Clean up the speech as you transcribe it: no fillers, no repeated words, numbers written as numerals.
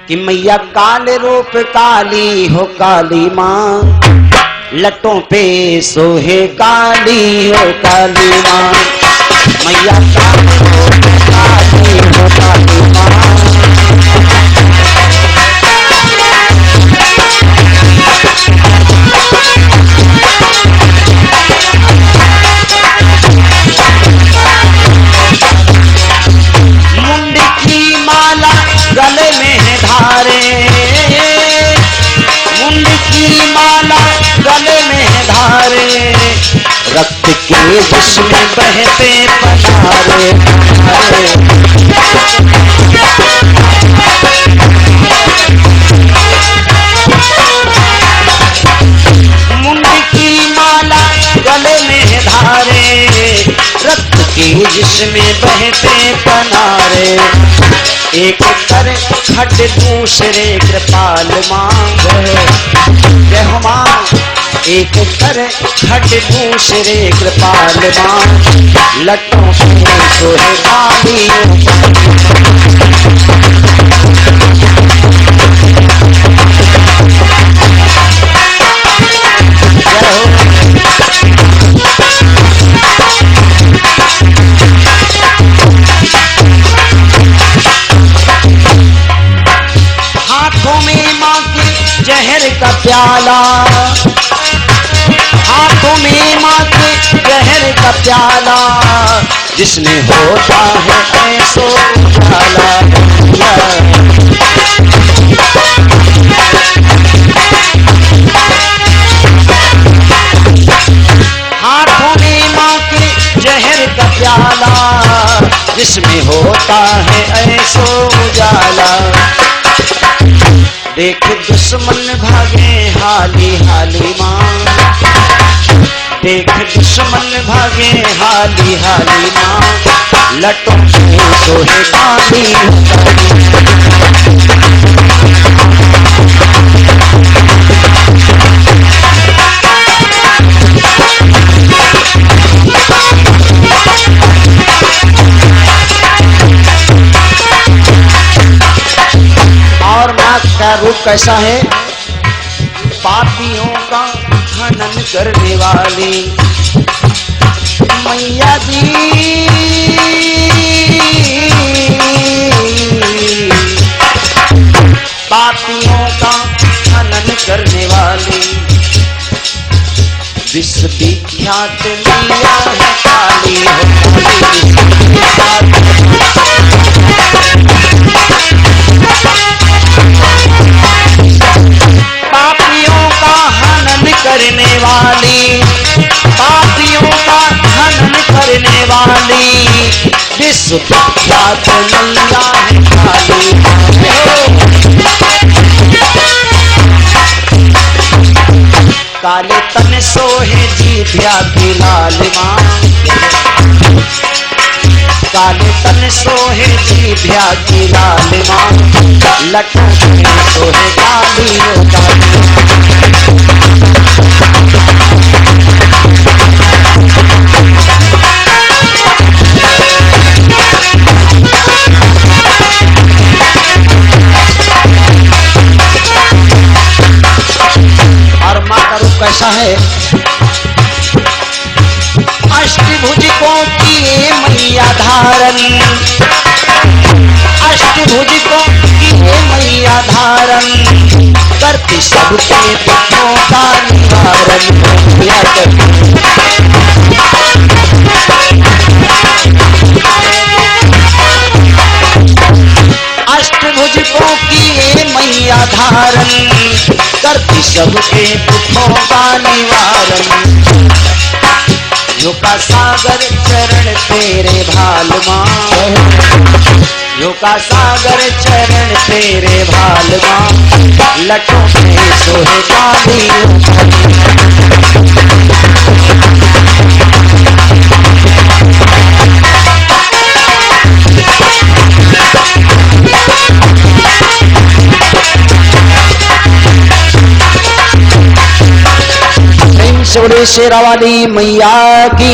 कि मैया काल रूप काली हो काली माँ, लटों पे सोहे काली हो काली माँ। मैया काल रूप काली हो काली माँ। मुंड की माला गले में है धारे, मुंड की माला गले में है धारे, रक्त के जिसमें बहते पधारे। मुंड की माला गले में है धारे, रक्त के जिसमें बहते पनारे। एक कर खट दूसरे कृपाल मांग जय हो मां। एक कर खट दूसरे कृपाल मां, लटों पे सोहे काली। हाथों में मां के जहर का प्याला, हाथों में मां के जहर का प्याला, जिसने होता है ऐसो उजाला। हाथों में मां के जहर का प्याला, जिसमें होता है ऐसो उजाला। देख दुश्मन भागे हाली हाली माँ, देख दुश्मन भागे हाली हाली माँ, लटों पे सोहे काली। और माँ का रूप कैसा है? पापियों का खनन करने वाली मैया जी, पापियों का खनन करने वाली, विश्व विख्यात मैया है काली हो पापियों का हनन करने वाली, पापियों का हनन करने वाली, विश्व विख्यात मैया है काली। काले तन सोहे जीभ्या की लाल माँ, काले तन सोहे जीभ्या की लाल माँ, लटों पे सोहे काली हो काली। और माँ का रूप कैसा है? अष्टभुजिकों की मैया धारण, अष्टभुजिकों की मैया धारण, करती सबके दुखों का निवारण। अष्टभुजिकों की मैया धारण, करती सबके दुखों का निवारण। यो का सागर चरण तेरे भाल माँ, यो का सागर चरण तेरे भाल माँ, लटों पे सोहे काली। शेरा वाली मैया की।